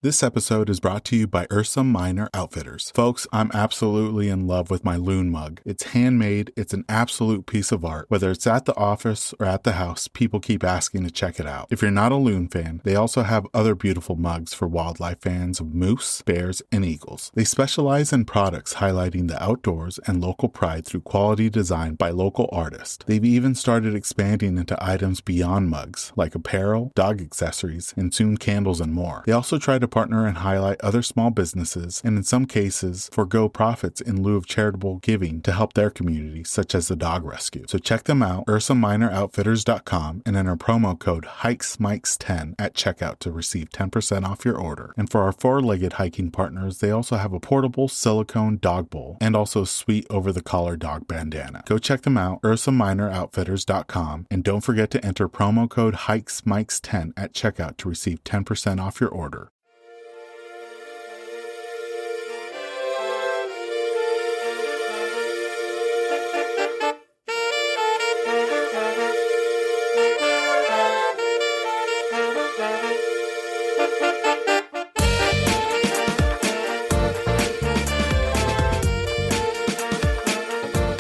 This episode is brought to you by Ursa Minor Outfitters. Folks, I'm absolutely in love with my loon mug. It's handmade, it's an absolute piece of art. Whether it's at the office or at the house, people keep asking to check it out. If you're not a loon fan, they also have other beautiful mugs for wildlife fans of moose, bears, and eagles. They specialize in products highlighting the outdoors and local pride through quality design by local artists. They've even started expanding into items beyond mugs, like apparel, dog accessories, and soon candles and more. They also try to partner and highlight other small businesses, and in some cases, forego profits in lieu of charitable giving to help their community, such as the dog rescue. So check them out, UrsaMinorOutfitters.com, and enter promo code HikesMikes10 at checkout to receive 10% off your order. And for our four-legged hiking partners, they also have a portable silicone dog bowl and also a sweet over-the-collar dog bandana. Go check them out, UrsaMinorOutfitters.com, and don't forget to enter promo code HikesMikes10 at checkout to receive 10% off your order.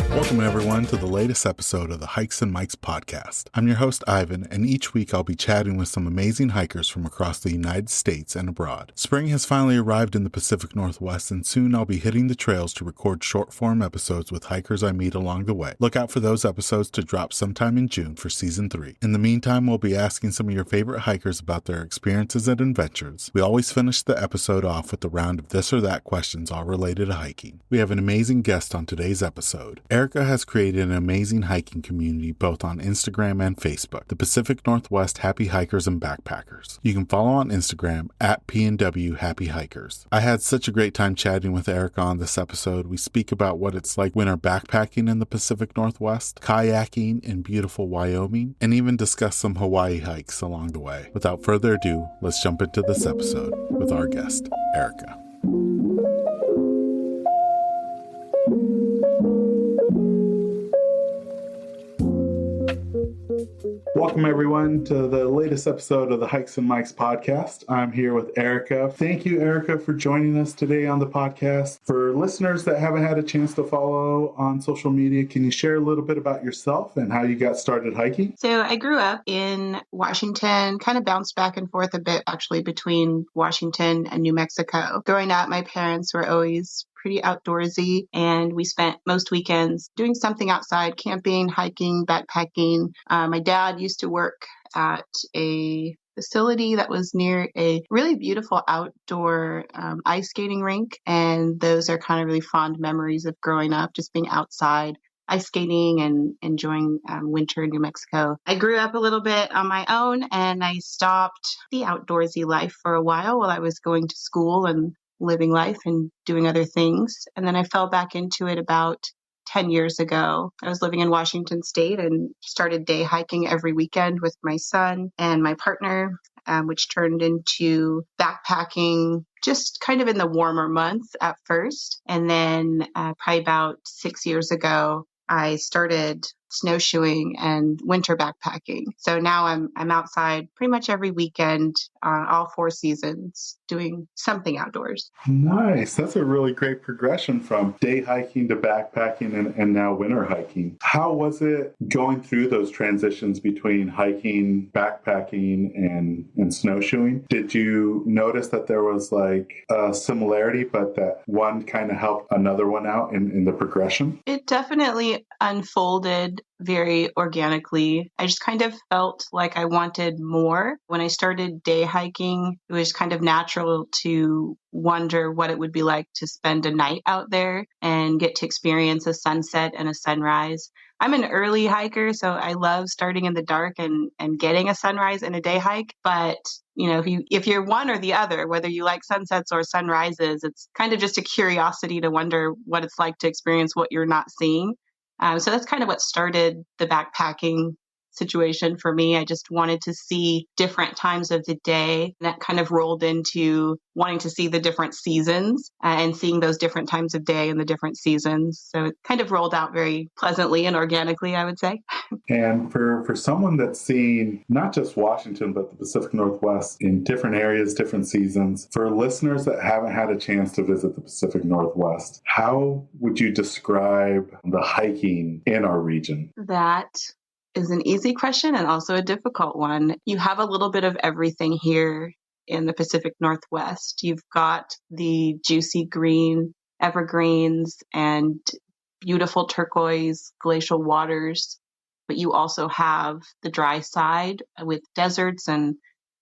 Welcome everyone to the latest episode of the Hikes and Mikes podcast. I'm your host Ivan, and each week I'll be chatting with some amazing hikers from across the United States and abroad. Spring has finally arrived in the Pacific Northwest, and soon I'll be hitting the trails to record short-form episodes with hikers I meet along the way. Look out for those episodes to drop sometime in June for Season 3. In the meantime, we'll be asking some of your favorite hikers about their experiences and adventures. We always finish the episode off with a round of this or that questions all related to hiking. We have an amazing guest on today's episode. Erica has created an amazing hiking community both on Instagram and Facebook, the Pacific Northwest Happy Hikers and Backpackers. You can follow on Instagram at PNW Happy Hikers. I had such a great time chatting with Erica on this episode. We speak about what it's like winter backpacking in the Pacific Northwest, kayaking in beautiful Wyoming, and even discuss some Hawaii hikes along the way. Without further ado, let's jump into this episode with our guest, Erica. Welcome everyone to the latest episode of the Hikes and Mikes podcast. I'm here with Erica. Thank you, Erica, for joining us today on the podcast. For listeners that haven't had a chance to follow on social media, can you share a little bit about yourself and how you got started hiking? So I grew up in Washington, kind of bounced back and forth a bit actually between Washington and New Mexico. Growing up, my parents were always pretty outdoorsy, and we spent most weekends doing something outside, camping, hiking, backpacking. My dad used to work at a facility that was near a really beautiful outdoor ice skating rink, and those are kind of really fond memories of growing up, just being outside, ice skating and enjoying winter in New Mexico. I grew up a little bit on my own, and I stopped the outdoorsy life for a while I was going to school and living life and doing other things. And then I fell back into it about 10 years ago. I was living in Washington State and started day hiking every weekend with my son and my partner, which turned into backpacking just kind of in the warmer months at first. And then probably about 6 years ago, I started snowshoeing and winter backpacking. So now I'm outside pretty much every weekend, all 4 seasons, doing something outdoors. Nice. That's a really great progression from day hiking to backpacking and now winter hiking. How was it going through those transitions between hiking, backpacking, and snowshoeing? Did you notice that there was like a similarity, but that one kind of helped another one out in the progression? It definitely unfolded very organically. I just kind of felt like I wanted more. When I started day hiking, it was kind of natural to wonder what it would be like to spend a night out there and get to experience a sunset and a sunrise. I'm an early hiker, so I love starting in the dark and getting a sunrise in a day hike. But you know, if you're one or the other, whether you like sunsets or sunrises, it's kind of just a curiosity to wonder what it's like to experience what you're not seeing. So that's kind of what started the backpacking situation for me. I just wanted to see different times of the day. That kind of rolled into wanting to see the different seasons and seeing those different times of day and the different seasons. So it kind of rolled out very pleasantly and organically, I would say. And for someone that's seen not just Washington, but the Pacific Northwest in different areas, different seasons, for listeners that haven't had a chance to visit the Pacific Northwest, how would you describe the hiking in our region? That is an easy question and also a difficult one. You have a little bit of everything here in the Pacific Northwest. You've got the juicy green evergreens and beautiful turquoise glacial waters, but you also have the dry side with deserts and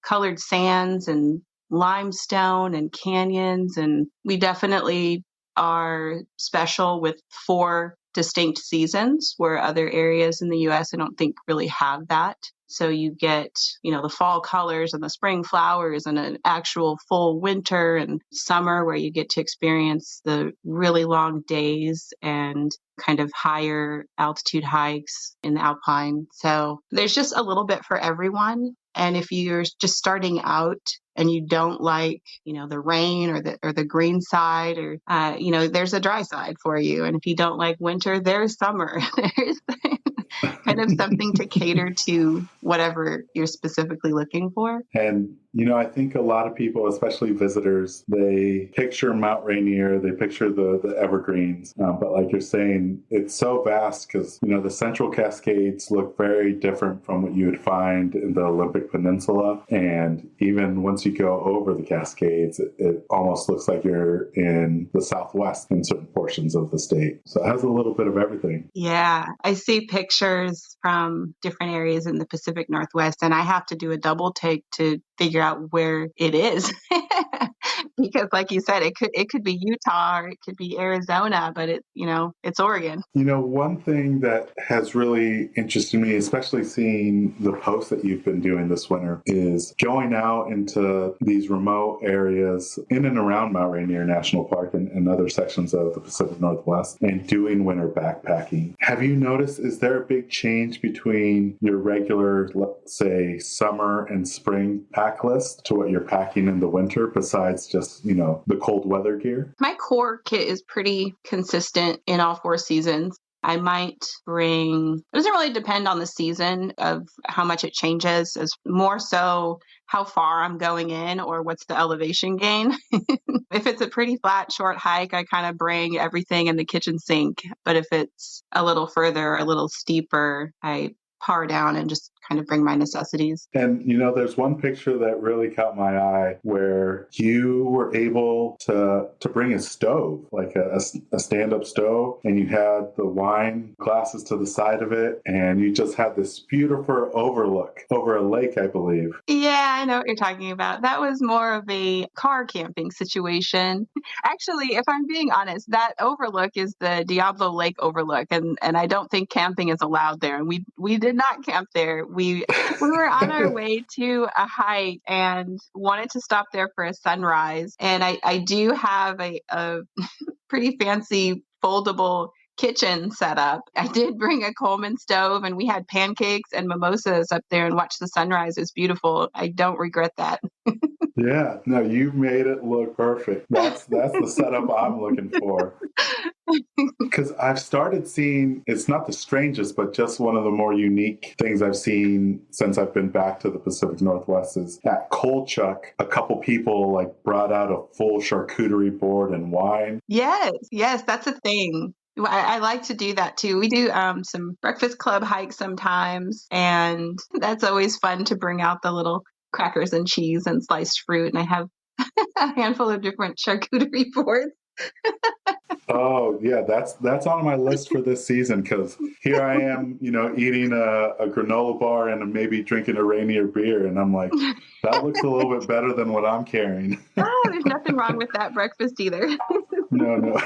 colored sands and limestone and canyons. And we definitely are special with 4 distinct seasons, where other areas in the US I don't think really have that. So you get, the fall colors and the spring flowers and an actual full winter and summer where you get to experience the really long days and kind of higher altitude hikes in the Alpine. So there's just a little bit for everyone. And if you're just starting out and you don't like, the rain or the green side, or, there's a dry side for you. And if you don't like winter, there's summer. There's kind of something to cater to whatever you're specifically looking for. And, I think a lot of people, especially visitors, they picture Mount Rainier, they picture the evergreens. But like you're saying, it's so vast because, the Central Cascades look very different from what you would find in the Olympic Peninsula. And even once you go over the Cascades, it almost looks like you're in the Southwest in certain portions of the state. So it has a little bit of everything. Yeah, I see pictures from different areas in the Pacific Northwest, and I have to do a double take to figure out where it is. Because like you said, it could be Utah or it could be Arizona, but it's Oregon. One thing that has really interested me, especially seeing the posts that you've been doing this winter, is going out into these remote areas in and around Mount Rainier National Park and other sections of the Pacific Northwest and doing winter backpacking. Have you noticed, is there a big change between your regular, let's say, summer and spring pack list to what you're packing in the winter besides just, the cold weather gear? My core kit is pretty consistent in all 4 seasons. I might bring, it doesn't really depend on the season of how much it changes. It's more so how far I'm going in or what's the elevation gain. If it's a pretty flat, short hike, I kind of bring everything in the kitchen sink. But if it's a little further, a little steeper, I par down and just kind of bring my necessities. And, there's one picture that really caught my eye where you were able to bring a stove, like a stand-up stove, and you had the wine glasses to the side of it, and you just had this beautiful overlook over a lake, I believe. Yeah, I know what you're talking about. That was more of a car camping situation. Actually, if I'm being honest, that overlook is the Diablo Lake overlook, and I don't think camping is allowed there. And we did not camp there. We were on our way to a hike and wanted to stop there for a sunrise. And I do have a pretty fancy foldable kitchen set up. I did bring a Coleman stove and we had pancakes and mimosas up there and watched the sunrise. It was beautiful. I don't regret that. Yeah, no, you made it look perfect. That's the setup I'm looking for. Because I've started seeing, it's not the strangest, but just one of the more unique things I've seen since I've been back to the Pacific Northwest is at Kolchak, a couple people brought out a full charcuterie board and wine. Yes, that's a thing. I like to do that too. We do some breakfast club hikes sometimes, and that's always fun to bring out the little crackers and cheese and sliced fruit. And I have a handful of different charcuterie boards. Oh, yeah, that's on my list for this season because here I am, eating a granola bar and maybe drinking a Rainier beer. And I'm like, that looks a little bit better than what I'm carrying. Oh, there's nothing wrong with that breakfast either. No.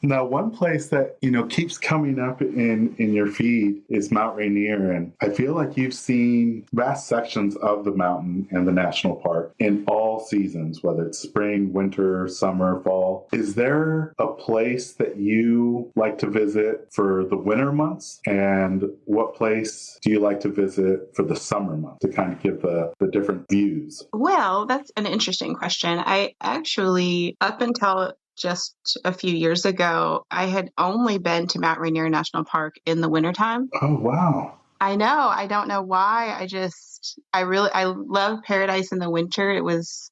Now, one place that, keeps coming up in your feed is Mount Rainier. And I feel like you've seen vast sections of the mountain and the national park in all seasons, whether it's spring, winter, summer, fall. Is there a place that you like to visit for the winter months? And what place do you like to visit for the summer months to kind of give the different views? Well, that's an interesting question. I actually, up until just a few years ago, I had only been to Mount Rainier National Park in the wintertime. Oh, wow. I know. I don't know why. I love Paradise in the winter.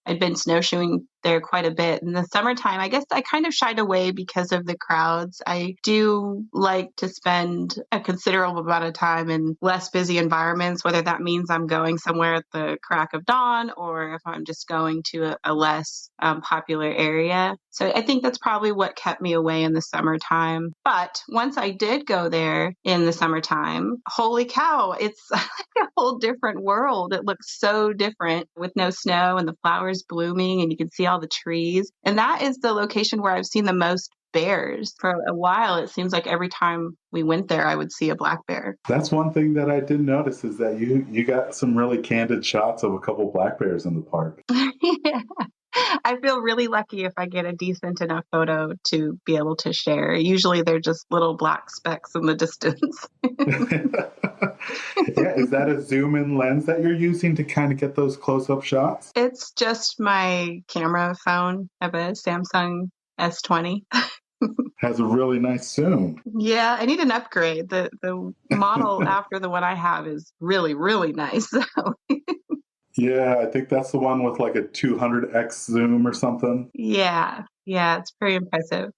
I'd been snowshoeing there quite a bit. In the summertime, I guess I kind of shied away because of the crowds. I do like to spend a considerable amount of time in less busy environments, whether that means I'm going somewhere at the crack of dawn or if I'm just going to a less popular area. So I think that's probably what kept me away in the summertime. But once I did go there in the summertime, holy cow, it's like a whole different world. It looks so different with no snow and the flowers blooming and you can see all the trees. And that is the location where I've seen the most bears. For a while, it seems like every time we went there, I would see a black bear. That's one thing that I did notice is that you got some really candid shots of a couple black bears in the park. Yeah. I feel really lucky if I get a decent enough photo to be able to share. Usually they're just little black specks in the distance. Yeah, is that a zoom in lens that you're using to kind of get those close-up shots? It's just my camera phone. I have a Samsung S20. Has a really nice zoom. Yeah, I need an upgrade. The model after the one I have is really, really nice. So. Yeah, I think that's the one with like a 200x zoom or something. Yeah, it's pretty impressive.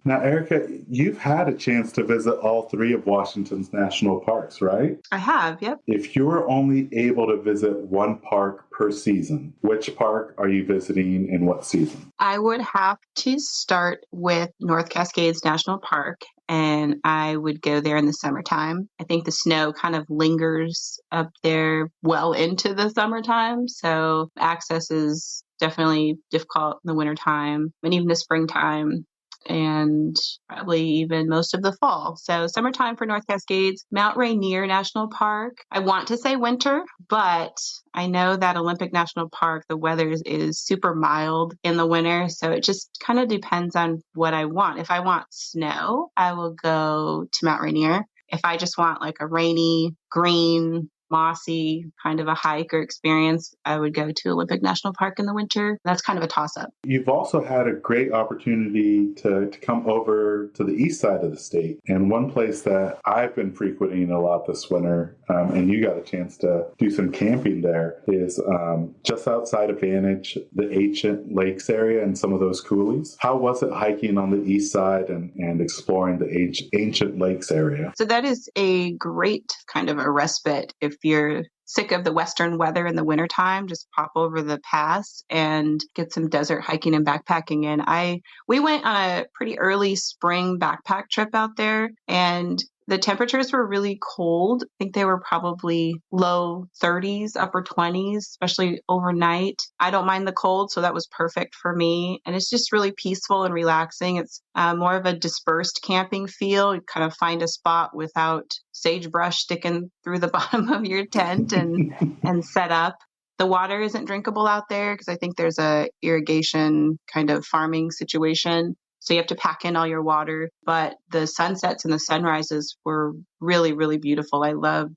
Now, Erica, you've had a chance to visit all three of Washington's national parks, right? I have, yep. If you're only able to visit one park per season, which park are you visiting in what season? I would have to start with North Cascades National Park, and I would go there in the summertime. I think the snow kind of lingers up there well into the summertime, so access is definitely difficult in the wintertime and even the springtime. And probably even most of the fall. So summertime for North Cascades, Mount Rainier National Park. I want to say winter, but I know that Olympic National Park, the weather is super mild in the winter. So it just kind of depends on what I want. If I want snow, I will go to Mount Rainier. If I just want like a rainy, green, mossy kind of a hike or experience, I would go to Olympic National Park in the winter. That's kind of a toss-up. You've also had a great opportunity to come over to the east side of the state. And one place that I've been frequenting a lot this winter, and you got a chance to do some camping there, is just outside of Vantage, the Ancient Lakes area and some of those coulees. How was it hiking on the east side and exploring the Ancient Lakes area? So that is a great kind of a respite. If you're sick of the Western weather in the wintertime, just pop over the pass and get some desert hiking and backpacking in. We went on a pretty early spring backpack trip out there, and the temperatures were really cold. I think they were probably low 30s, upper 20s, especially overnight. I don't mind the cold, so that was perfect for me. And it's just really peaceful and relaxing. It's more of a dispersed camping feel. You kind of find a spot without sagebrush sticking through the bottom of your tent and set up. The water isn't drinkable out there because I think there's a irrigation kind of farming situation. So you have to pack in all your water, but the sunsets and the sunrises were really, really beautiful. I love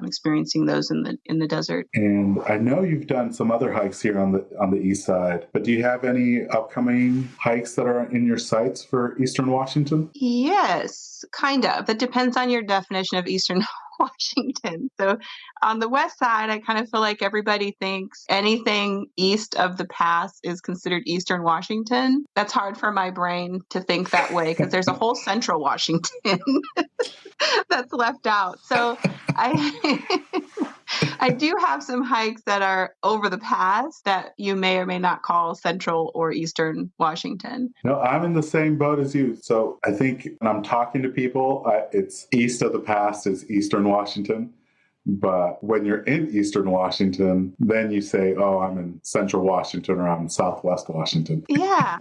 experiencing those in the desert. And I know you've done some other hikes here on the east side, but do you have any upcoming hikes that are in your sights for Eastern Washington? Yes, kind of. That depends on your definition of Eastern Washington. So on the west side, I kind of feel like everybody thinks anything east of the pass is considered Eastern Washington. That's hard for my brain to think that way because there's a whole Central Washington that's left out. So I do have some hikes that are over the pass that you may or may not call Central or Eastern Washington. No, I'm in the same boat as you. So I think when I'm talking to people, it's east of the pass is Eastern Washington. But when you're in Eastern Washington, then you say, oh, I'm in Central Washington or I'm in Southwest Washington. Yeah.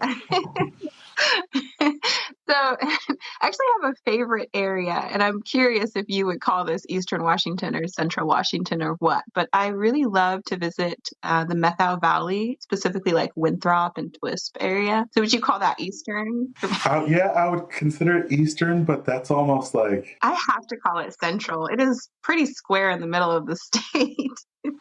So I actually have a favorite area, and I'm curious if you would call this Eastern Washington or Central Washington or what, but I really love to visit the Methow Valley, specifically like Winthrop and Twisp area. So would you call that Eastern? Yeah, I would consider it Eastern, but that's almost like, I have to call it Central. It is pretty square in the middle of the state.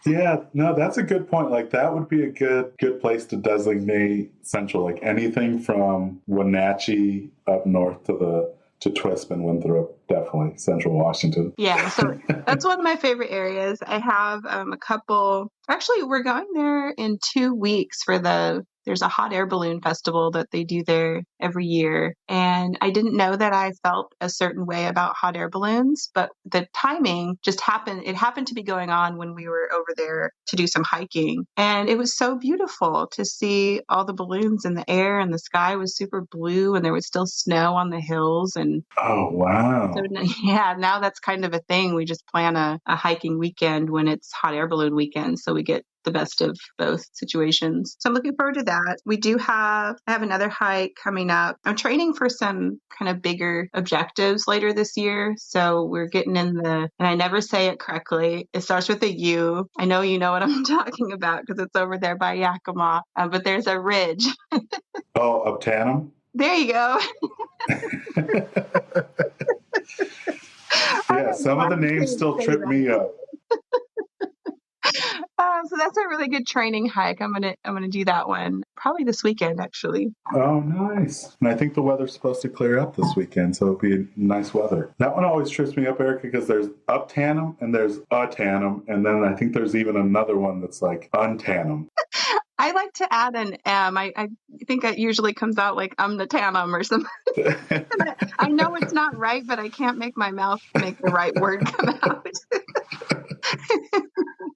yeah, no, that's a good point. Like that would be a good place to designate Central, like anything from Wenatchee up north to Twisp and Winthrop, definitely Central Washington. Yeah, so that's one of my favorite areas. I have a couple, actually, we're going there in 2 weeks for there's a hot air balloon festival that they do there every year. And I didn't know that I felt a certain way about hot air balloons, but the timing just happened. It happened to be going on when we were over there to do some hiking. And it was so beautiful to see all the balloons in the air, and the sky was super blue and there was still snow on the hills. And Oh, wow. so yeah, now that's kind of a thing. We just plan a hiking weekend when it's hot air balloon weekend. So we get the best of both situations. So I'm looking forward to that. I have another hike coming up. I'm training for some kind of bigger objectives later this year. So we're getting and I never say it correctly. It starts with a U. I know you know what I'm talking about because it's over there by Yakima, but there's a ridge. Oh, Uptanum? There you go. Yeah, some of the names still trip me up. So that's a really good training hike. I'm gonna do that one probably this weekend, actually. Oh, nice. And I think the weather's supposed to clear up this weekend, so it'll be nice weather. That one always trips me up, Erica, because there's Uptanum and there's Tanum, and then I think there's even another one that's like Untanum. I like to add an M. I think it usually comes out like the tanum or something. I know it's not right, but I can't make my mouth make the right word come out.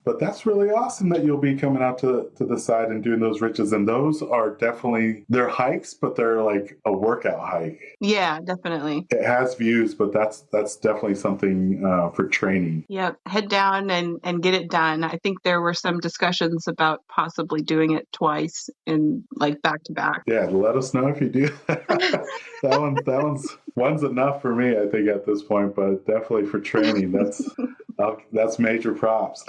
But that's really awesome that you'll be coming out to the side and doing those ridges. And those are definitely, they're hikes, but they're like a workout hike. Yeah, definitely. It has views, but that's definitely something for training. Yep. Head down and get it done. I think there were some discussions about possibly doing it twice in like back to back. Yeah, let us know if you do. One's enough for me, I think, at this point, but definitely for training, that's major props.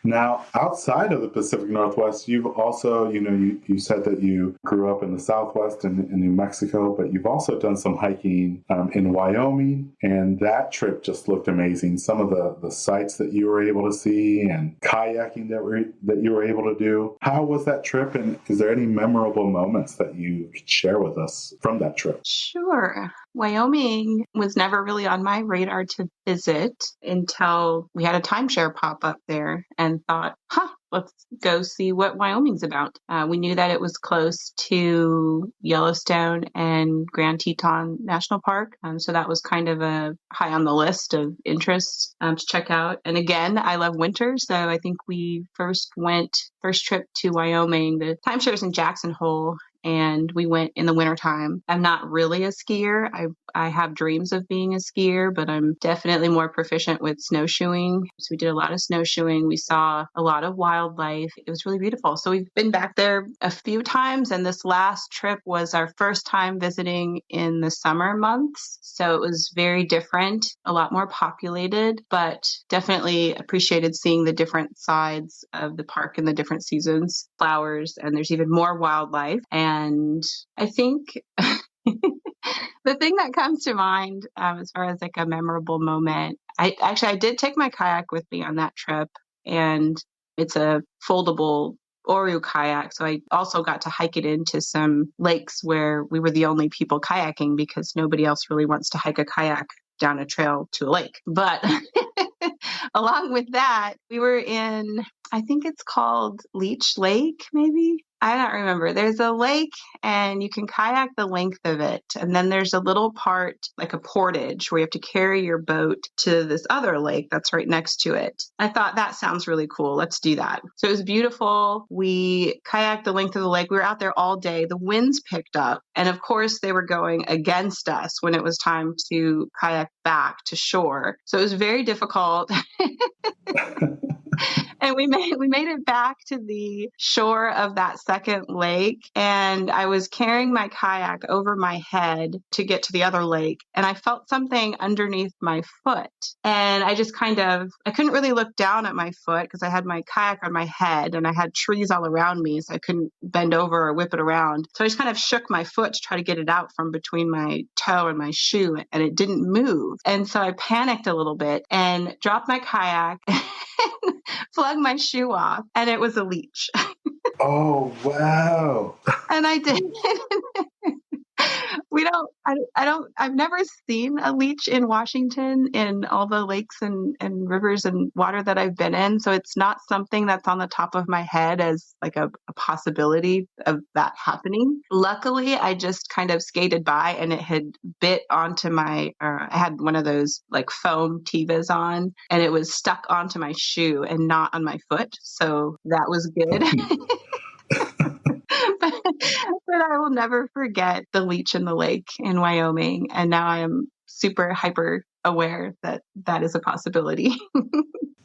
Now, outside of the Pacific Northwest, you've also, you said that you grew up in the Southwest in New Mexico, but you've also done some hiking in Wyoming, and that trip just looked amazing. Some of the sites that you were able to see and kayaking that you were able to do. How was that trip, and is there any memorable moments that you could share with us from that trip? Sure. Wyoming was never really on my radar to visit until we had a timeshare pop up there and thought, let's go see what Wyoming's about. We knew that it was close to Yellowstone and Grand Teton National Park. So that was kind of a high on the list of interests to check out. And again, I love winter. So I think we first trip to Wyoming, the timeshare's in Jackson Hole, and we went in the wintertime. I'm not really a skier. I have dreams of being a skier, but I'm definitely more proficient with snowshoeing. So we did a lot of snowshoeing. We saw a lot of wildlife. It was really beautiful. So we've been back there a few times, and this last trip was our first time visiting in the summer months. So it was very different, a lot more populated, but definitely appreciated seeing the different sides of the park in the different seasons, flowers, and there's even more wildlife. And I think the thing that comes to mind as far as like a memorable moment, I did take my kayak with me on that trip, and it's a foldable Oru kayak. So I also got to hike it into some lakes where we were the only people kayaking because nobody else really wants to hike a kayak down a trail to a lake. But along with that, we were in, I think it's called Leech Lake, maybe. I don't remember. There's a lake and you can kayak the length of it. And then there's a little part, like a portage, where you have to carry your boat to this other lake that's right next to it. I thought that sounds really cool. Let's do that. So it was beautiful. We kayaked the length of the lake. We were out there all day. The winds picked up. And of course, they were going against us when it was time to kayak back to shore. So it was very difficult. And we made it back to the shore of that second lake, and I was carrying my kayak over my head to get to the other lake, and I felt something underneath my foot. And I just I couldn't really look down at my foot because I had my kayak on my head and I had trees all around me, so I couldn't bend over or whip it around. So I just kind of shook my foot to try to get it out from between my toe and my shoe, and it didn't move. And so I panicked a little bit and dropped my kayak and flung my shoe off, and it was a leech. Oh, wow. And I did. I've never seen a leech in Washington in all the lakes and rivers and water that I've been in. So it's not something that's on the top of my head as like a possibility of that happening. Luckily, I just kind of skated by and it had bit onto I had one of those like foam Tevas on, and it was stuck onto my shoe and not on my foot. So that was good. But I will never forget the leech in the lake in Wyoming. And now I am super hyper aware that that is a possibility.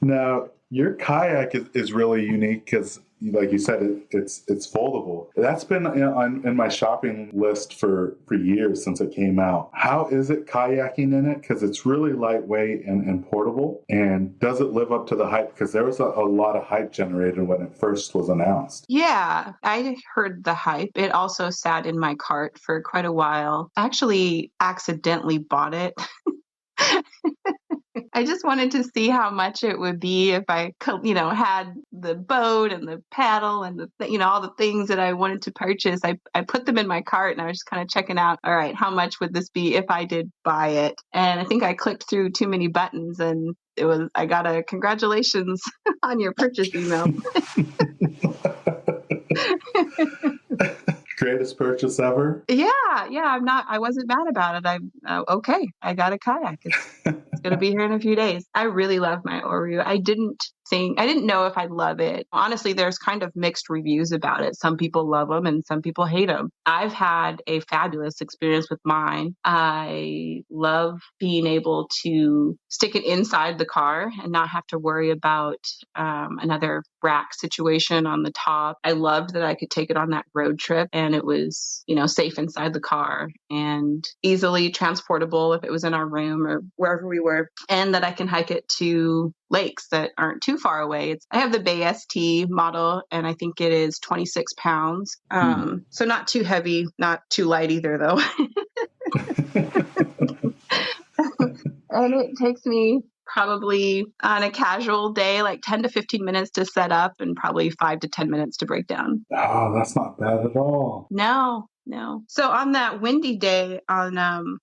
Now, your kayak is really unique because, like you said, it's foldable. That's been in my shopping list for years since it came out. How is it kayaking in it? Because it's really lightweight and portable. And does it live up to the hype? Because there was a lot of hype generated when it first was announced. Yeah, I heard the hype. It also sat in my cart for quite a while. I actually accidentally bought it. I just wanted to see how much it would be if I, had the boat and the paddle and all the things that I wanted to purchase. I put them in my cart and I was just kind of checking out, all right, how much would this be if I did buy it? And I think I clicked through too many buttons and I got a congratulations on your purchase email. Greatest purchase ever? Yeah. I wasn't mad about it. Okay. I got a kayak. It's going to be here in a few days. I really love my Oru. I didn't know if I'd love it. Honestly, there's kind of mixed reviews about it. Some people love them and some people hate them. I've had a fabulous experience with mine. I love being able to stick it inside the car and not have to worry about another rack situation on the top. I loved that I could take it on that road trip and it was, safe inside the car and easily transportable if it was in our room or wherever we were, and that I can hike it to lakes that aren't too far away. I have the Bay ST model and I think it is 26 pounds. So not too heavy, not too light either though. And it takes me probably on a casual day, like 10 to 15 minutes to set up and probably 5 to 10 minutes to break down. Oh, that's not bad at all. No. So on that windy day on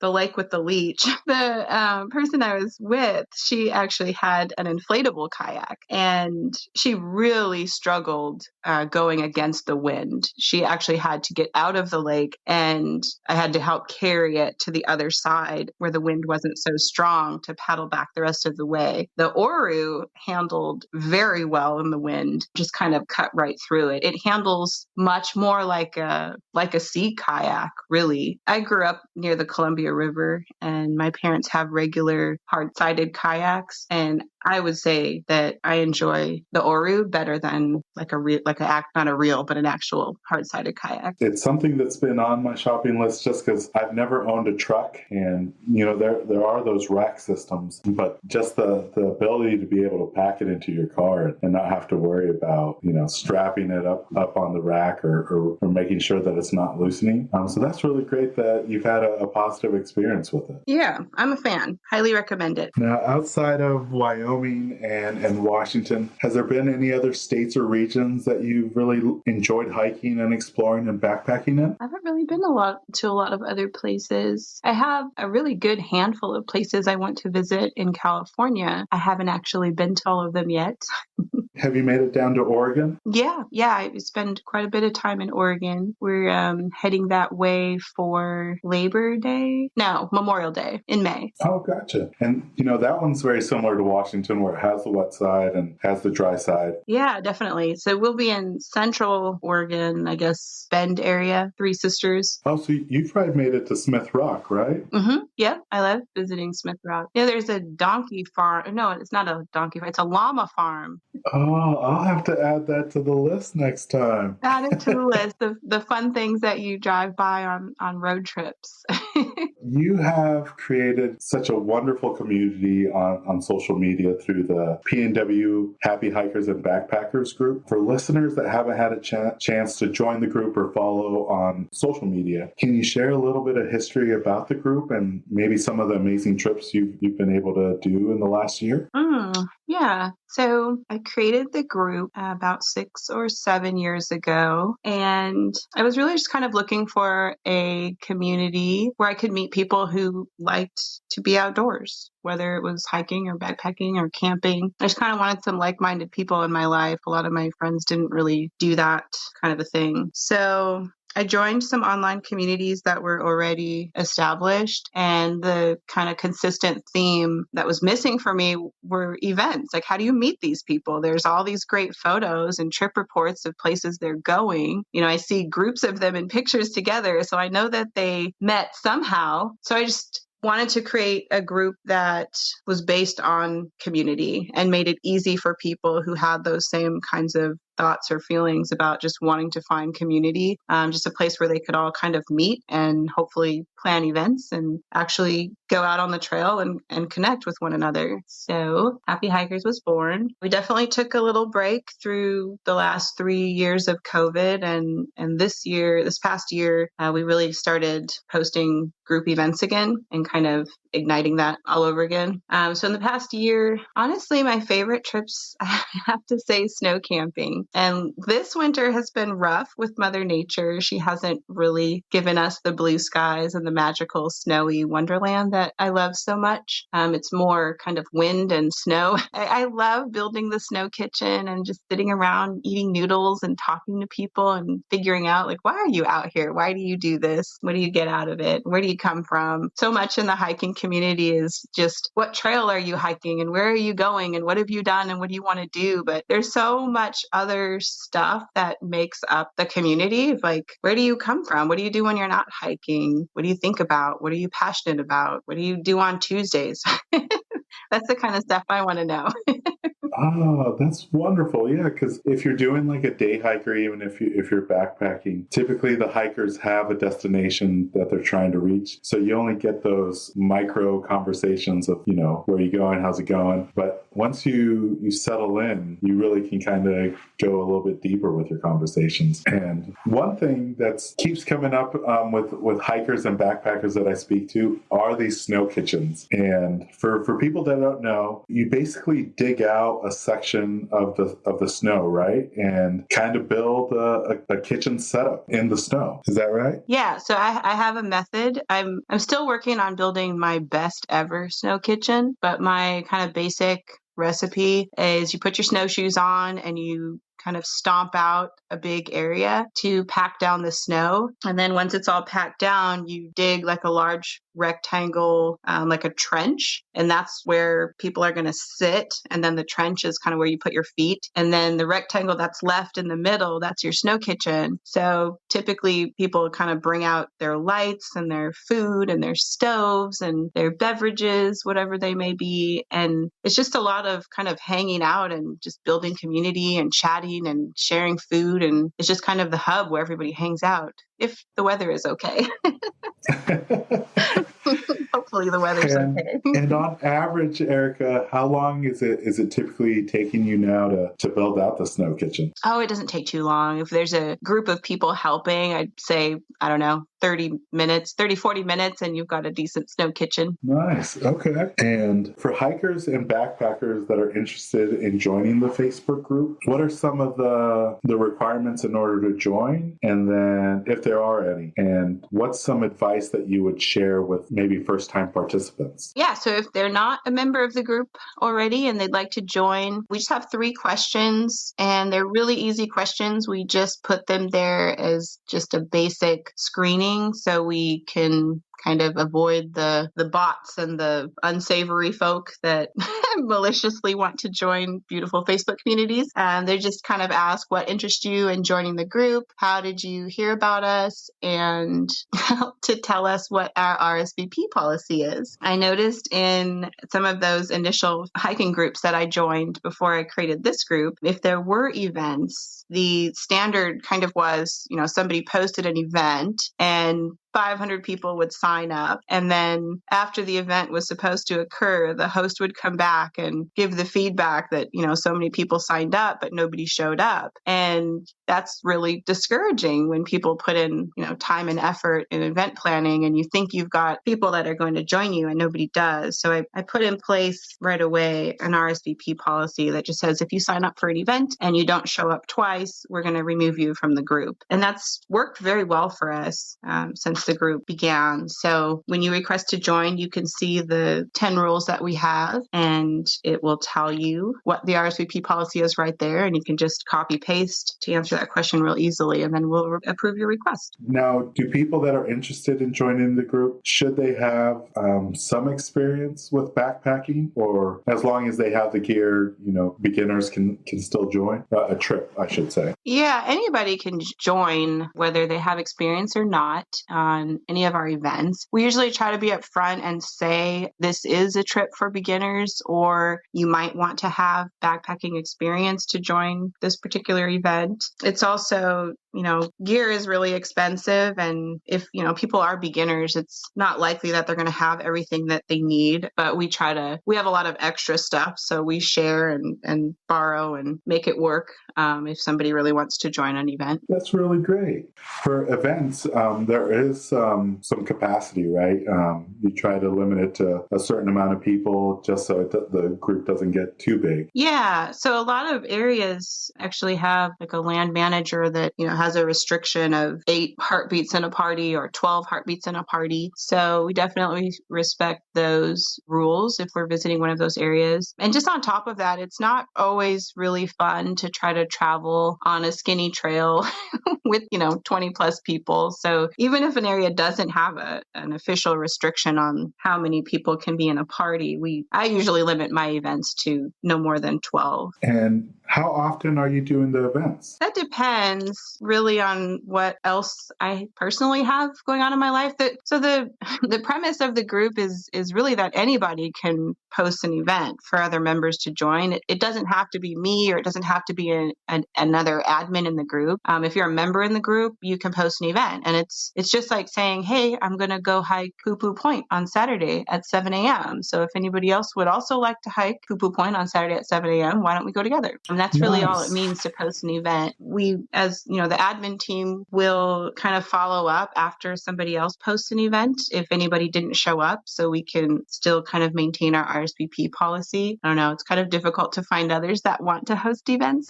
the lake with the leech, the person I was with, she actually had an inflatable kayak and she really struggled going against the wind. She actually had to get out of the lake and I had to help carry it to the other side where the wind wasn't so strong to paddle back the rest of the way. The Oru handled very well in the wind, just kind of cut right through it. It handles much more like a sea kayak, really. I grew up near the Columbia River and my parents have regular hard-sided kayaks, and I would say that I enjoy the Oru better than not a reel, but an actual hard-sided kayak. It's something that's been on my shopping list just because I've never owned a truck, and there are those rack systems, but just the ability to be able to pack it into your car and not have to worry about strapping it up on the rack or making sure that it's not loosening. So that's really great that you've had a positive experience with it. Yeah, I'm a fan. Highly recommend it. Now, outside of Wyoming and Washington, has there been any other states or regions that you've really enjoyed hiking and exploring and backpacking in? I haven't really been to a lot of other places. I have a really good handful of places I want to visit in California. I haven't actually been to all of them yet. Have you made it down to Oregon? Yeah. I spend quite a bit of time in Oregon. We're heading that way for Memorial Day in May. Oh, gotcha. And, that one's very similar to Washington where it has the wet side and has the dry side. Yeah, definitely. So we'll be in central Oregon, I guess, Bend area, Three Sisters. Oh, so you've probably made it to Smith Rock, right? Mm-hmm. Yeah, I love visiting Smith Rock. Yeah, there's a donkey farm. No, it's not a donkey farm. It's a llama farm. Oh, Oh, I'll have to add that to the list next time. Add it to the list of the fun things that you drive by on road trips. You have created such a wonderful community on social media through the PNW Happy Hikers and Backpackers group. For listeners that haven't had a chance to join the group or follow on social media, can you share a little bit of history about the group and maybe some of the amazing trips you've been able to do in the last year? Yeah. So I created the group about 6 or 7 years ago, and I was really just kind of looking for a community where I could meet people who liked to be outdoors, whether it was hiking or backpacking or camping. I just kind of wanted some like-minded people in my life. A lot of my friends didn't really do that kind of a thing. So I joined some online communities that were already established, and the kind of consistent theme that was missing for me were events. Like, how do you meet these people? There's all these great photos and trip reports of places they're going. You know, I see groups of them in pictures together, so I know that they met somehow. So I just wanted to create a group that was based on community and made it easy for people who had those same kinds of thoughts or feelings about just wanting to find community, just a place where they could all kind of meet and hopefully plan events and actually go out on the trail and connect with one another. So Happy Hikers was born. We definitely took a little break through the last 3 years of COVID. And this past year, we really started posting group events again and kind of igniting that all over again. So in the past year, honestly, my favorite trips, I have to say, snow camping. And this winter has been rough with Mother Nature. She hasn't really given us the blue skies and the magical snowy wonderland that I love so much. It's more kind of wind and snow. I love building the snow kitchen and just sitting around eating noodles and talking to people and figuring out, like, why are you out here? Why do you do this? What do you get out of it? Where do you come from? So much in the hiking community is just, what trail are you hiking and where are you going and what have you done and what do you want to do? But there's so much other stuff that makes up the community. Like, where do you come from? What do you do when you're not hiking? What do you think about? What are you passionate about? What do you do on Tuesdays? That's the kind of stuff I want to know. Oh, that's wonderful. Yeah, because if you're doing like a day hike or even if you're backpacking, typically the hikers have a destination that they're trying to reach. So you only get those micro conversations of, where are you going? How's it going? But once you settle in, you really can kind of go a little bit deeper with your conversations. And one thing that keeps coming up with hikers and backpackers that I speak to are these snow kitchens. And for people that don't know, you basically dig out a section of the snow, right? And kind of build a kitchen setup in the snow. Is that right? Yeah. So I have a method. I'm still working on building my best ever snow kitchen, but my kind of basic recipe is you put your snowshoes on and you kind of stomp out a big area to pack down the snow. And then once it's all packed down, you dig like a large rectangle, like a trench. And that's where people are going to sit. And then the trench is kind of where you put your feet. And then the rectangle that's left in the middle, that's your snow kitchen. So typically people kind of bring out their lights and their food and their stoves and their beverages, whatever they may be. And it's just a lot of kind of hanging out and just building community and chatting and sharing food. And it's just kind of the hub where everybody hangs out if the weather is okay. Hopefully the weather's okay. And on average, Erica, how long is it typically taking you now to build out the snow kitchen? Oh, it doesn't take too long. If there's a group of people helping, I'd say, I don't know, 40 minutes, and you've got a decent snow kitchen. Nice. Okay. And for hikers and backpackers that are interested in joining the Facebook group, what are some of the requirements in order to join? And then if there are any, and what's some advice that you would share with maybe first-time participants? Yeah. So if they're not a member of the group already and they'd like to join, we just have 3 questions and they're really easy questions. We just put them there as just a basic screening so we can kind of avoid the bots and the unsavory folk that maliciously want to join beautiful Facebook communities. They just kind of ask what interests you in joining the group, how did you hear about us, and to tell us what our RSVP policy is. I noticed in some of those initial hiking groups that I joined before I created this group, if there were events, the standard kind of was, somebody posted an event and 500 people would sign up. And then after the event was supposed to occur, the host would come back and give the feedback that, so many people signed up, but nobody showed up. And that's really discouraging when people put in, time and effort in event planning and you think you've got people that are going to join you and nobody does. So I put in place right away an RSVP policy that just says, if you sign up for an event and you don't show up twice, we're going to remove you from the group. And that's worked very well for us since the group began. So when you request to join, you can see the 10 rules that we have, and it will tell you what the RSVP policy is right there. And you can just copy paste to answer that question real easily, and then we'll approve your request. Now, do people that are interested in joining the group, should they have some experience with backpacking, or as long as they have the gear, beginners can still join a trip, I should say? Yeah, anybody can join, whether they have experience or not, on any of our events. We usually try to be upfront and say this is a trip for beginners, or you might want to have backpacking experience to join this particular event. It's also, gear is really expensive. And if, people are beginners, it's not likely that they're going to have everything that they need. But we have a lot of extra stuff. So we share and borrow and make it work if somebody really wants to join an event. That's really great. For events, there is some capacity, right? You try to limit it to a certain amount of people just so the group doesn't get too big. Yeah. So a lot of areas actually have like a land manager that, has a restriction of 8 heartbeats in a party or 12 heartbeats in a party. So we definitely respect those rules if we're visiting one of those areas. And just on top of that, it's not always really fun to try to travel on a skinny trail with, 20 plus people. So even if an area doesn't have an official restriction on how many people can be in a party, I usually limit my events to no more than 12. And how often are you doing the events? That depends really on what else I personally have going on in my life. So the premise of the group is really that anybody can post an event for other members to join. It doesn't have to be me, or it doesn't have to be another admin in the group. If you're a member in the group, you can post an event. And it's just like saying, hey, I'm going to go hike Poo-Poo Point on Saturday at 7 a.m. So if anybody else would also like to hike Poo-Poo Point on Saturday at 7 a.m., why don't we go together? And that's really all it means to post an event. We, as the admin team will kind of follow up after somebody else posts an event if anybody didn't show up, so we can still kind of maintain our RSVP policy. I don't know, it's kind of difficult to find others that want to host events.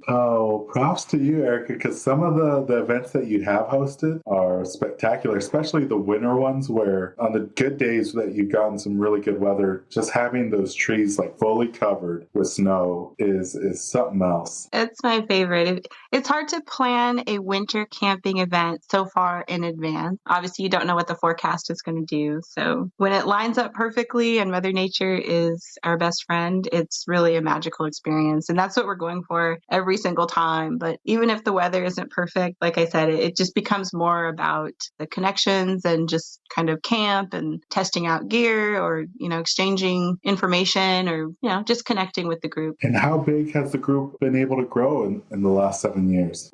Oh, props to you, Erica, because some of the events that you have hosted are spectacular, especially the winter ones where on the good days that you've gotten some really good weather, just having those trees like fully covered with snow is something else. It's my favorite. It's hard to plan a winter camping event so far in advance. Obviously, you don't know what the forecast is going to do. So when it lines up perfectly and Mother Nature is our best friend, it's really a magical experience. And that's what we're going for every single time. But even if the weather isn't perfect, like I said, it just becomes more about the connections and just kind of camp and testing out gear, or, exchanging information, or, just connecting with the group. And how big has the group been able to grow in the last 7 years?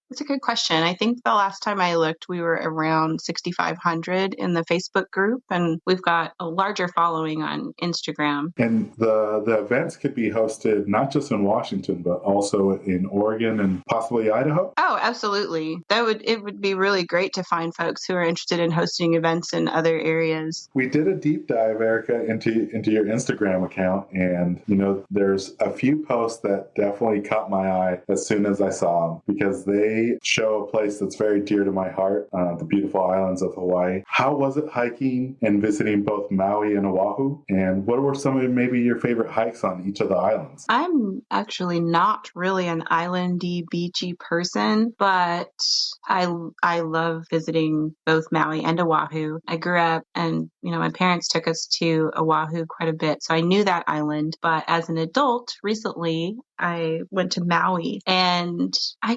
That's a good question. I think the last time I looked, we were around 6,500 in the Facebook group, and we've got a larger following on Instagram. And the events could be hosted not just in Washington, but also in Oregon and possibly Idaho? Oh, absolutely. It would be really great to find folks who are interested in hosting events in other areas. We did a deep dive, Erica, into your Instagram account, and there's a few posts that definitely caught my eye as soon as I saw them, because they Hawaii show a place that's very dear to my heart, the beautiful islands of Hawaii. How was it hiking and visiting both Maui and Oahu? And what were some of maybe your favorite hikes on each of the islands? I'm actually not really an islandy, beachy person, but I love visiting both Maui and Oahu. I grew up and, my parents took us to Oahu quite a bit, so I knew that island. But as an adult, recently, I went to Maui, and I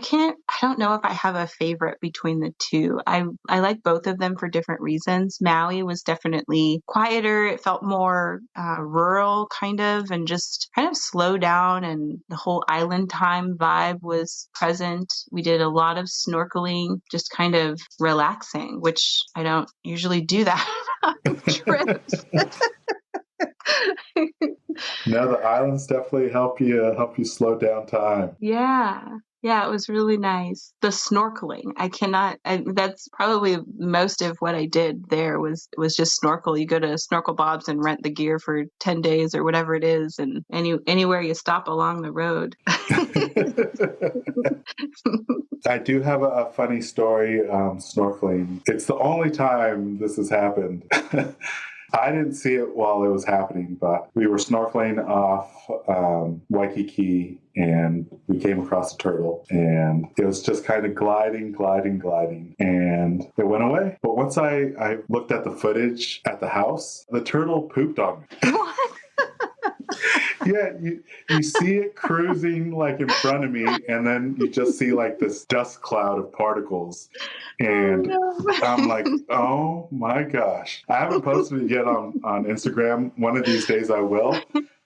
don't know if I have a favorite between the two. I like both of them for different reasons. Maui was definitely quieter. It felt more rural kind of, and just kind of slow down, and the whole island time vibe was present. We did a lot of snorkeling, just kind of relaxing, which I don't usually do that on trips. No, the islands definitely help you slow down time. Yeah, it was really nice. The snorkeling, that's probably most of what I did there was just snorkel. You go to Snorkel Bob's and rent the gear for 10 days or whatever it is, and anywhere you stop along the road. I do have a funny story snorkeling. It's the only time this has happened. I didn't see it while it was happening, but we were snorkeling off Waikiki, and we came across a turtle, and it was just kind of gliding, and it went away. But once I looked at the footage at the house, the turtle pooped on me. What? Yeah, you see it cruising like in front of me, and then you just see like this dust cloud of particles. And I'm like, oh my gosh. I haven't posted it yet on Instagram. One of these days I will.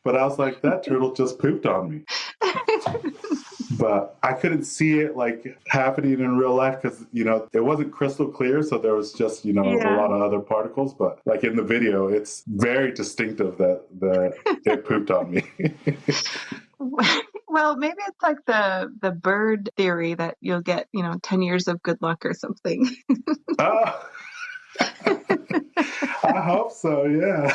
But I was like, that turtle just pooped on me. But I couldn't see it like happening in real life because, it wasn't crystal clear. So there was just, a lot of other particles. But like in the video, it's very distinctive that it pooped on me. Well, maybe it's like the bird theory that you'll get, 10 years of good luck or something. Oh, I hope so, yeah.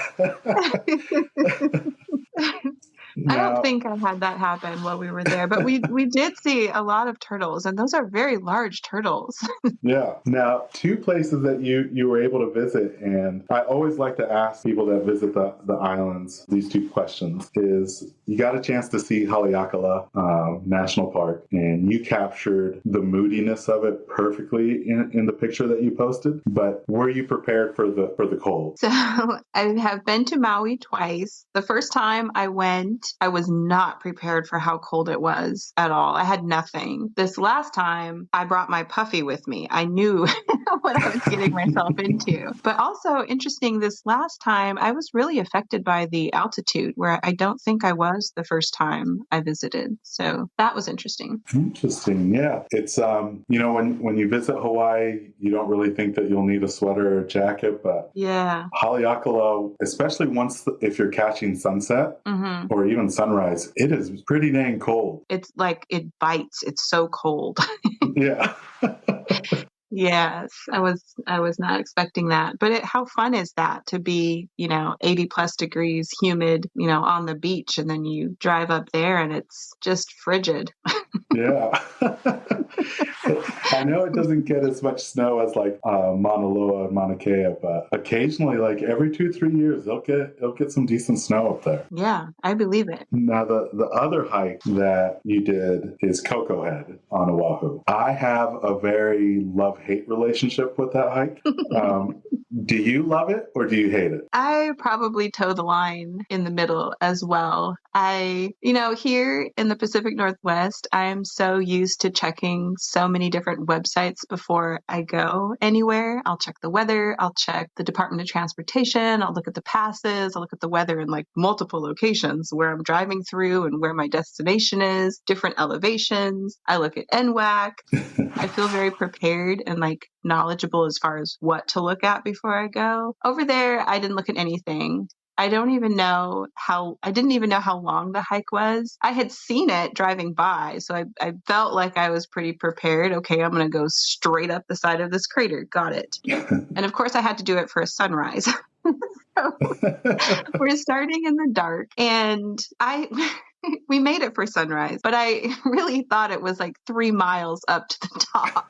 I don't think I had that happen while we were there, but we did see a lot of turtles, and those are very large turtles. Yeah. Now, two places that you were able to visit, and I always like to ask people that visit the islands these two questions, is you got a chance to see Haleakala National Park, and you captured the moodiness of it perfectly in the picture that you posted, but were you prepared for the cold? So I have been to Maui twice. The first time I went, I was not prepared for how cold it was at all. I had nothing. This last time, I brought my puffy with me. I knew what I was getting myself into. But also interesting, this last time, I was really affected by the altitude, where I don't think I was the first time I visited. So that was interesting. Interesting. Yeah. It's, when you visit Hawaii, you don't really think that you'll need a sweater or jacket, but yeah, Haleakala, especially if you're catching sunset or even sunrise, it is pretty dang cold. It's like it bites. It's so cold. Yeah. Yes, I was not expecting that. But how fun is that to be, 80 plus degrees humid, on the beach, and then you drive up there and it's just frigid. Yeah. I know it doesn't get as much snow as like Mauna Loa and Mauna Kea, but occasionally, like every 2-3 years, they'll get some decent snow up there. Yeah, I believe it. Now, the other hike that you did is Coco Head on Oahu. I have a very love-hate relationship with that hike. Do you love it or do you hate it? I probably toe the line in the middle as well. Here in the Pacific Northwest, I am so used to checking so many different websites before I go anywhere. I'll check the weather. I'll check the Department of Transportation. I'll look at the passes. I'll look at the weather in like multiple locations where I'm driving through and where my destination is, different elevations. I look at NWAC. I feel very prepared and like knowledgeable as far as what to look at before I go. Over there, I didn't look at anything. I didn't even know how long the hike was. I had seen it driving by, so I felt like I was pretty prepared. Okay, I'm going to go straight up the side of this crater. Got it. And of course, I had to do it for a sunrise. So we're starting in the dark, and we made it for sunrise, but I really thought it was like 3 miles up to the top.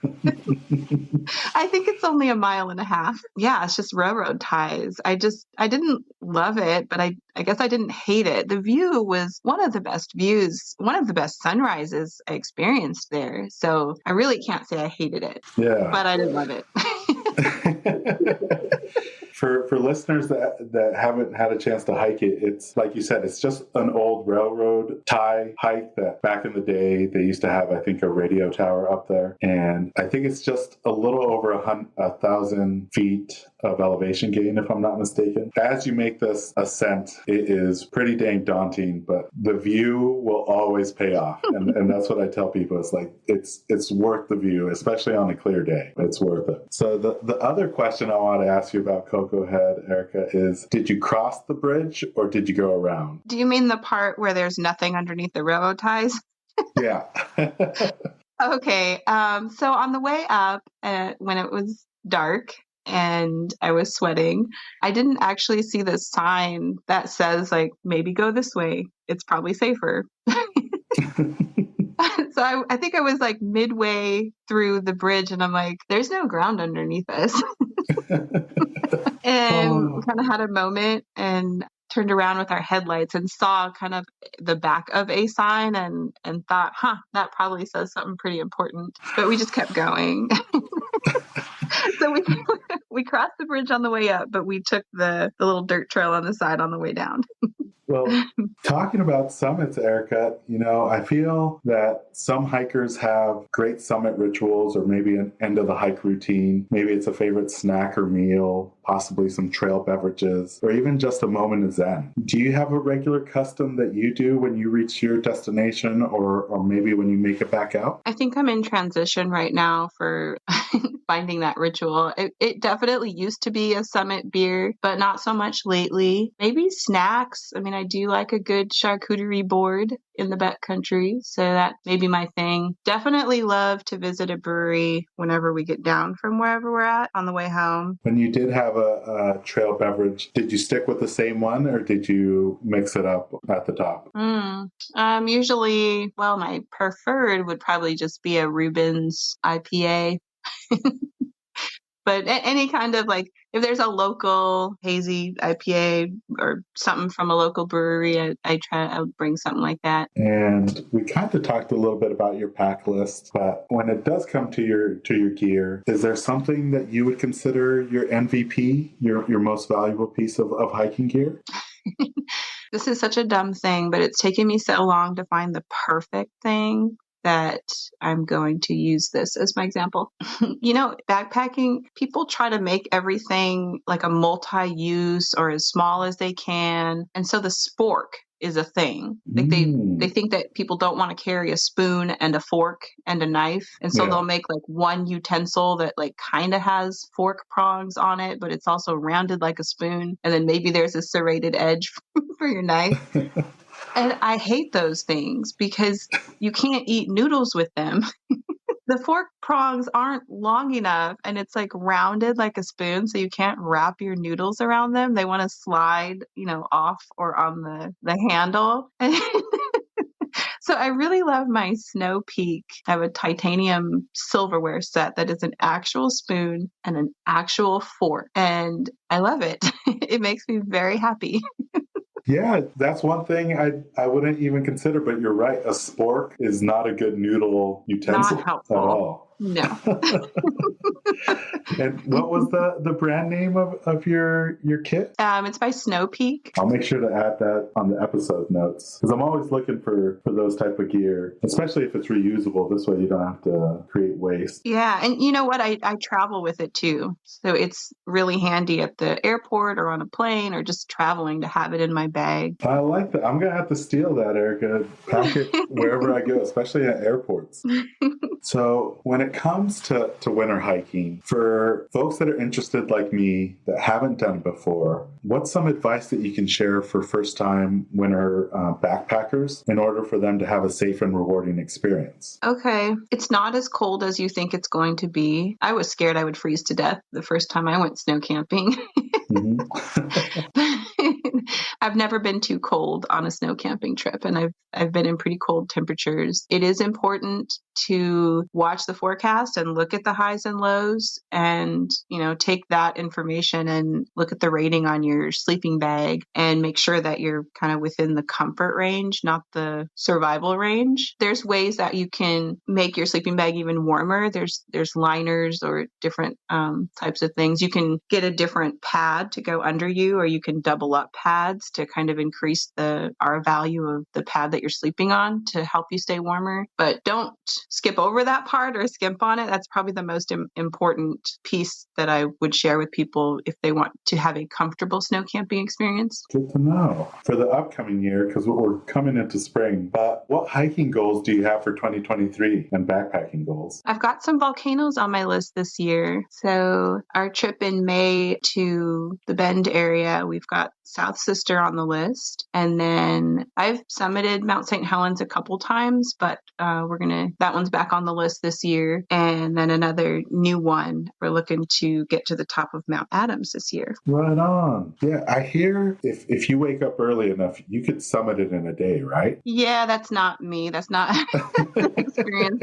I think it's only 1.5 miles. Yeah, it's just railroad ties. I didn't love it, but I guess I didn't hate it. The view was one of the best views, one of the best sunrises I experienced there. So I really can't say I hated it. Yeah. But I didn't love it. For listeners that haven't had a chance to hike it, it's like you said, it's just an old railroad tie hike that back in the day they used to have, I think, a radio tower up there. And I think it's just a little over 1,000 feet of elevation gain, if I'm not mistaken. As you make this ascent, it is pretty dang daunting, but the view will always pay off. And that's what I tell people. It's like, it's worth the view, especially on a clear day. It's worth it. So the other question I want to ask you about Cocoa Head, Erica, is did you cross the bridge or did you go around? Do you mean the part where there's nothing underneath the railroad ties? Yeah. Okay. So on the way up, when it was dark and I was sweating, I didn't actually see the sign that says, like, maybe go this way. It's probably safer. So I think I was like midway through the bridge and I'm like, there's no ground underneath us. And kind of had a moment and turned around with our headlights and saw kind of the back of a sign and thought, that probably says something pretty important. But we just kept going. So we crossed the bridge on the way up, but we took the little dirt trail on the side on the way down. Well, talking about summits, Erica, I feel that some hikers have great summit rituals or maybe an end of the hike routine. Maybe it's a favorite snack or meal, possibly some trail beverages, or even just a moment of zen. Do you have a regular custom that you do when you reach your destination or maybe when you make it back out? I think I'm in transition right now for finding that ritual. It definitely used to be a summit beer, but not so much lately. Maybe snacks. I mean, I do like a good charcuterie board in the backcountry, so that may be my thing. Definitely love to visit a brewery whenever we get down from wherever we're at on the way home. When you did have a trail beverage, did you stick with the same one or did you mix it up at the top? Usually, my preferred would probably just be a Reuben's IPA. But any kind of if there's a local hazy IPA or something from a local brewery, I would bring something like that. And we kind of talked a little bit about your pack list, but when it does come to your gear, is there something that you would consider your MVP, your most valuable piece of hiking gear? This is such a dumb thing, but it's taken me so long to find the perfect thing that I'm going to use this as my example. Backpacking, people try to make everything like a multi-use or as small as they can. And so the spork is a thing. Like they think that people don't want to carry a spoon and a fork and a knife. And so they'll make like one utensil that kind of has fork prongs on it, but it's also rounded like a spoon. And then maybe there's a serrated edge for your knife. And I hate those things because you can't eat noodles with them. The fork prongs aren't long enough and it's rounded like a spoon, so you can't wrap your noodles around them. They want to slide, off or on the handle. So I really love my Snow Peak. I have a titanium silverware set that is an actual spoon and an actual fork. And I love it. It makes me very happy. Yeah, that's one thing I wouldn't even consider, but you're right. A spork is not a good noodle utensil at all. No. And what was the brand name of your kit? It's by Snow Peak. I'll make sure to add that on the episode notes because I'm always looking for those type of gear, especially if it's reusable. This way you don't have to create waste. Yeah, and you know what? I travel with it too. So it's really handy at the airport or on a plane or just traveling to have it in my bag. I like that. I'm going to have to steal that, Erica. Pack it wherever I go, especially at airports. So when it comes to winter hiking, for folks that are interested like me that haven't done it before, what's some advice that you can share for first-time winter backpackers in order for them to have a safe and rewarding experience? Okay. It's not as cold as you think it's going to be. I was scared I would freeze to death the first time I went snow camping. I've never been too cold on a snow camping trip, and I've been in pretty cold temperatures. It is important to watch the forecast and look at the highs and lows, and take that information and look at the rating on your sleeping bag and make sure that you're kind of within the comfort range, not the survival range. There's ways that you can make your sleeping bag even warmer. There's liners or different types of things. You can get a different pad to go under you, or you can double up pads to kind of increase the R value of the pad that you're sleeping on to help you stay warmer. But don't skip over that part or skimp on it. That's probably the most important piece that I would share with people if they want to have a comfortable snow camping experience. Good to know. For the upcoming year, because we're coming into spring, what hiking goals do you have for 2023 and backpacking goals? I've got some volcanoes on my list this year. So our trip in May to the Bend area, we've got South Sister on the list. And then I've summited Mount St. Helens a couple times, but that one's back on the list this year. And then another new one, we're looking to get to the top of Mount Adams this year. Right on. Yeah, I hear if you wake up early enough, you could summit it in a day, right? Yeah, that's not me. That's not the experience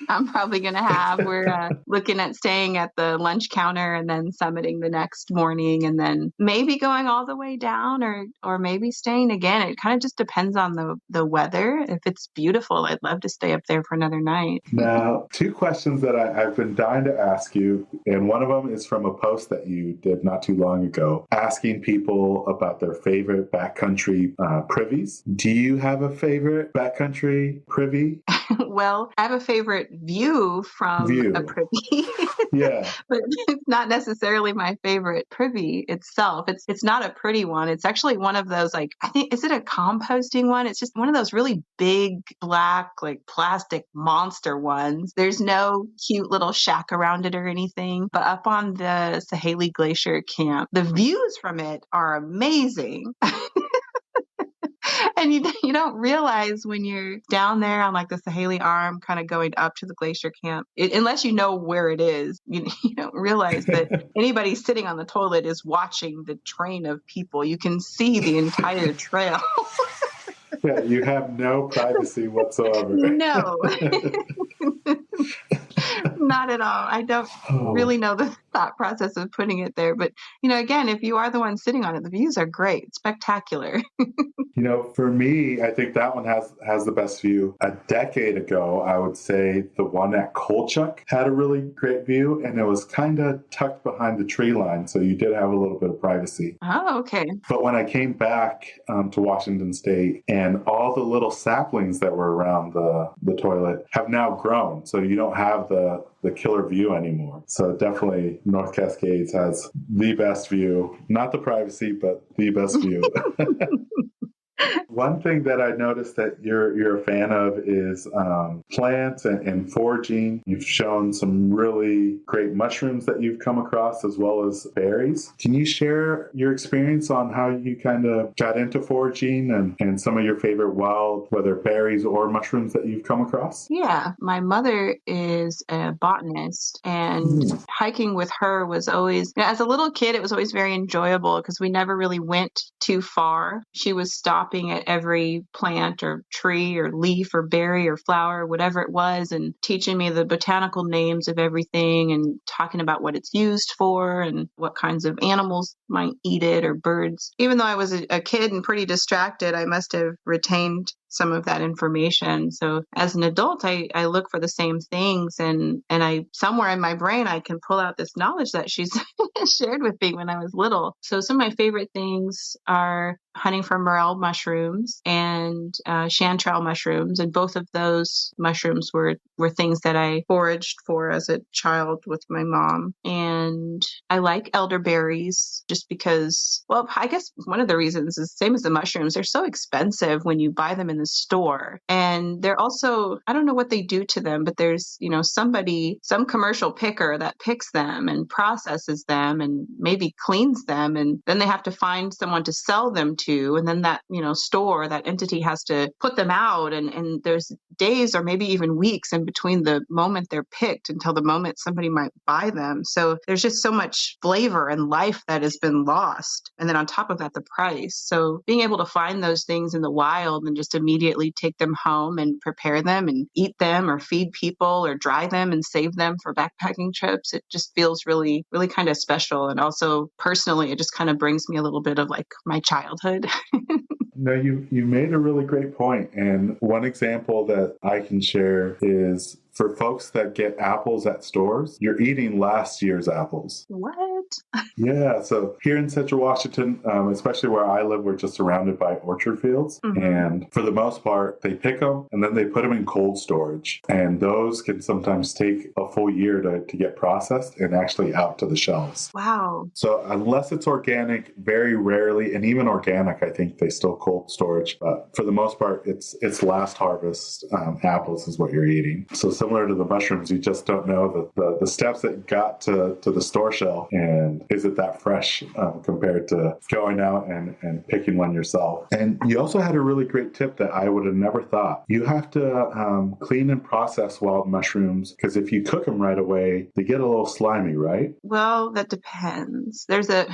I'm probably going to have. We're looking at staying at the lunch counter and then summiting the next morning, and then maybe going all the way down or maybe staying again. It kind of just depends on the weather. If it's beautiful, I'd love to stay up there for another night. Now, two questions that I've been dying to ask you, and one of them is from a post that you did not too long ago, asking people about their favorite backcountry privies. Do you have a favorite backcountry privy? Well, I have a favorite view from a privy. Yeah. But it's not necessarily my favorite privy itself. It's not a pretty one. It's actually one of those, like, I think, is it a composting one? It's just one of those really big, black, like plastic monster ones. There's no cute little shack around it or anything. But up on the Sahaley Glacier camp, the views from it are amazing. And you don't realize when you're down there on like the Sahaley Arm, kind of going up to the glacier camp, unless you know where it is, you don't realize that anybody sitting on the toilet is watching the train of people. You can see the entire trail. Yeah, you have no privacy whatsoever. No. Not at all. I don't really know the thought process of putting it there. But, again, if you are the one sitting on it, the views are great. Spectacular. For me, I think that one has the best view. A decade ago, I would say the one at Kolchak had a really great view, and it was kind of tucked behind the tree line, so you did have a little bit of privacy. Oh, okay. But when I came back to Washington State, and all the little saplings that were around the toilet have now grown, so you don't have the killer view anymore. So definitely North Cascades has the best view. Not the privacy, but the best view. One thing that I noticed that you're a fan of is plants and foraging. You've shown some really great mushrooms that you've come across, as well as berries. Can you share your experience on how you kind of got into foraging and some of your favorite wild, whether berries or mushrooms that you've come across? Yeah, my mother is a botanist, and hiking with her was always, as a little kid, it was always very enjoyable because we never really went too far. She was stopping at every plant or tree or leaf or berry or flower, whatever it was, and teaching me the botanical names of everything and talking about what it's used for and what kinds of animals might eat it or birds. Even though I was a kid and pretty distracted, I must have retained some of that information. So as an adult, I look for the same things, and I, somewhere in my brain, I can pull out this knowledge that she's shared with me when I was little. So some of my favorite things are hunting for morel mushrooms and chanterelle mushrooms, and both of those mushrooms were things that I foraged for as a child with my mom. And I like elderberries just because, well, I guess one of the reasons is the same as the mushrooms. They're so expensive when you buy them in the the store. And they're also, I don't know what they do to them, but there's, some commercial picker that picks them and processes them and maybe cleans them. And then they have to find someone to sell them to. And then that, store, that entity has to put them out. And there's days or maybe even weeks in between the moment they're picked until the moment somebody might buy them. So there's just so much flavor and life that has been lost. And then on top of that, the price. So being able to find those things in the wild and just immediately take them home and prepare them and eat them or feed people or dry them and save them for backpacking trips, it just feels really, really kind of special. And also personally, it just kind of brings me a little bit of like my childhood. No, you made a really great point. And one example that I can share is for folks that get apples at stores, you're eating last year's apples. What? Yeah. So here in Central Washington, especially where I live, we're just surrounded by orchard fields. Mm-hmm. And for the most part, they pick them and then they put them in cold storage. And those can sometimes take a full year to get processed and actually out to the shelves. Wow. So unless it's organic, very rarely, and even organic, I think they still cold storage. But for the most part, it's last harvest apples is what you're eating. So similar to the mushrooms, you just don't know the steps that got to the store shelf, and is it that fresh compared to going out and picking one yourself. And you also had a really great tip that I would have never thought. You have to clean and process wild mushrooms, because if you cook them right away, they get a little slimy, right? Well, that depends. There's a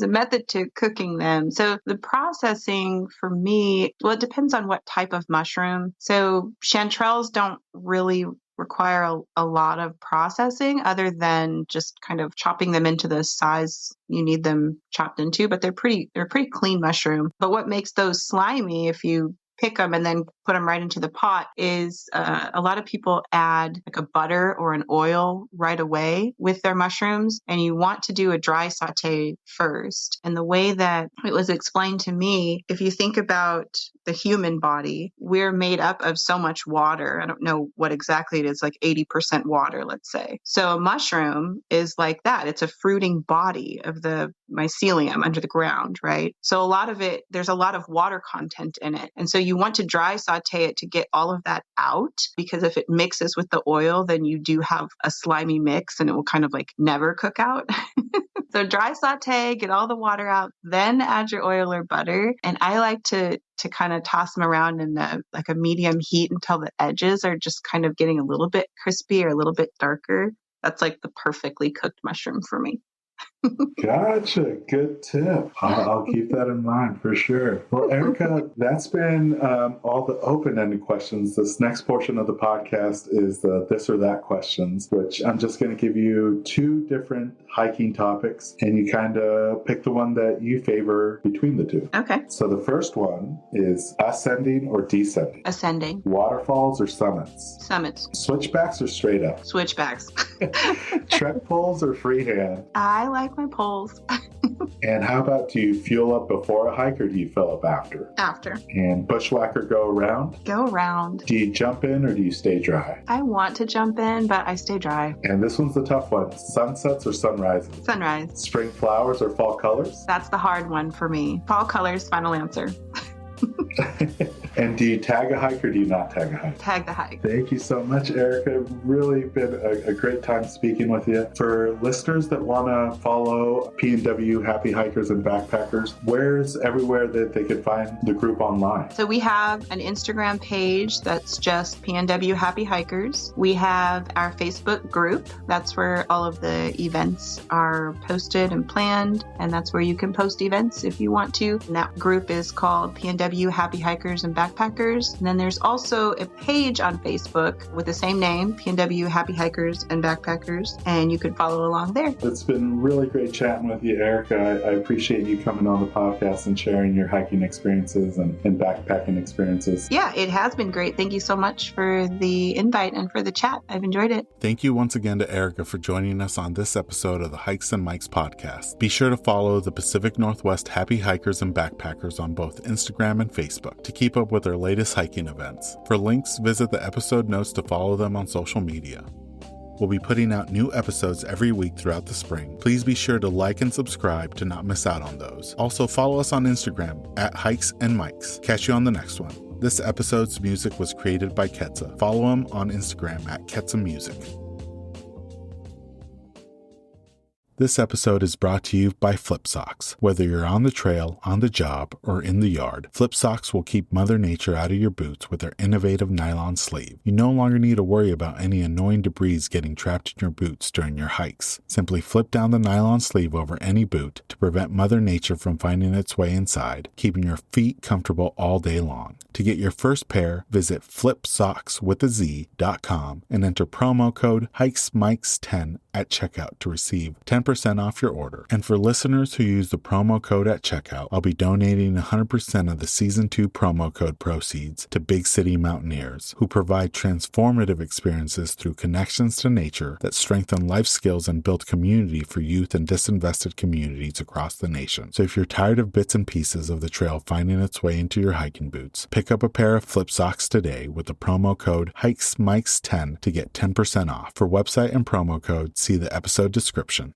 method to cooking them. So the processing for me, well, it depends on what type of mushroom. So chanterelles don't really require a lot of processing other than just kind of chopping them into the size you need them chopped into, but they're pretty clean mushroom. But what makes those slimy, if you pick them and then put them right into the pot, is a lot of people add like a butter or an oil right away with their mushrooms, and you want to do a dry saute first. And the way that it was explained to me, if you think about the human body, we're made up of so much water. I don't know what exactly it is, like 80% water, let's say. So a mushroom is like that. It's a fruiting body of the mycelium under the ground, right? So a lot of it, there's a lot of water content in it. And so you want to dry saute it to get all of that out, because if it mixes with the oil, then you do have a slimy mix and it will kind of like never cook out. So dry saute, get all the water out, then add your oil or butter. And I like to kind of toss them around in like a medium heat until the edges are just kind of getting a little bit crispy or a little bit darker. That's like the perfectly cooked mushroom for me. Gotcha. Good tip. I'll keep that in mind for sure. Well, Erica, that's been all the open-ended questions. This next portion of the podcast is the this or that questions, which I'm just going to give you two different hiking topics, and you kind of pick the one that you favor between the two. Okay. So the first one is ascending or descending? Ascending. Waterfalls or summits? Summits. Switchbacks or straight up? Switchbacks. Trek poles or freehand? I like my poles. And how about, do you fuel up before a hike or do you fill up after? After. And bushwhacker go around? Go around. Do you jump in or do you stay dry? I want to jump in, but I stay dry. And this one's the tough one. Sunsets or sunrises? Sunrise. Spring flowers or fall colors? That's the hard one for me. Fall colors, final answer. And do you tag a hike or do you not tag a hike? Tag the hike. Thank you so much, Erica. Really been a great time speaking with you. For listeners that want to follow PNW Happy Hikers and Backpackers, where's everywhere that they can find the group online? So we have an Instagram page that's just PNW Happy Hikers. We have our Facebook group. That's where all of the events are posted and planned, and that's where you can post events if you want to. And that group is called PNW Happy Hikers and Backpackers. And then there's also a page on Facebook with the same name, PNW Happy Hikers and Backpackers, and you can follow along there. It's been really great chatting with you, Erica. I appreciate you coming on the podcast and sharing your hiking experiences and backpacking experiences. Yeah, it has been great. Thank you so much for the invite and for the chat. I've enjoyed it. Thank you once again to Erica for joining us on this episode of the Hikes and Mikes podcast. Be sure to follow the Pacific Northwest Happy Hikers and Backpackers on both Instagram and Facebook to keep up with their latest hiking events. For links, visit the episode notes to follow them on social media. We'll be putting out new episodes every week throughout the spring. Please be sure to like and subscribe to not miss out on those. Also, follow us on Instagram at Hikes and Mikes. Catch you on the next one. This episode's music was created by Ketsa. Follow him on Instagram at Ketsa Music. This episode is brought to you by Flip Socks. Whether you're on the trail, on the job, or in the yard, Flip Socks will keep Mother Nature out of your boots with their innovative nylon sleeve. You no longer need to worry about any annoying debris getting trapped in your boots during your hikes. Simply flip down the nylon sleeve over any boot to prevent Mother Nature from finding its way inside, keeping your feet comfortable all day long. To get your first pair, visit flipsockswithaz.com and enter promo code HikesMikes10 at checkout to receive 10% off your order. And for listeners who use the promo code at checkout, I'll be donating 100% of the Season 2 promo code proceeds to Big City Mountaineers, who provide transformative experiences through connections to nature that strengthen life skills and build community for youth in disinvested communities across the nation. So if you're tired of bits and pieces of the trail finding its way into your hiking boots, pick up a pair of Flip Socks today with the promo code HikesMikes10 to get 10% off. For website and promo code, see the episode description.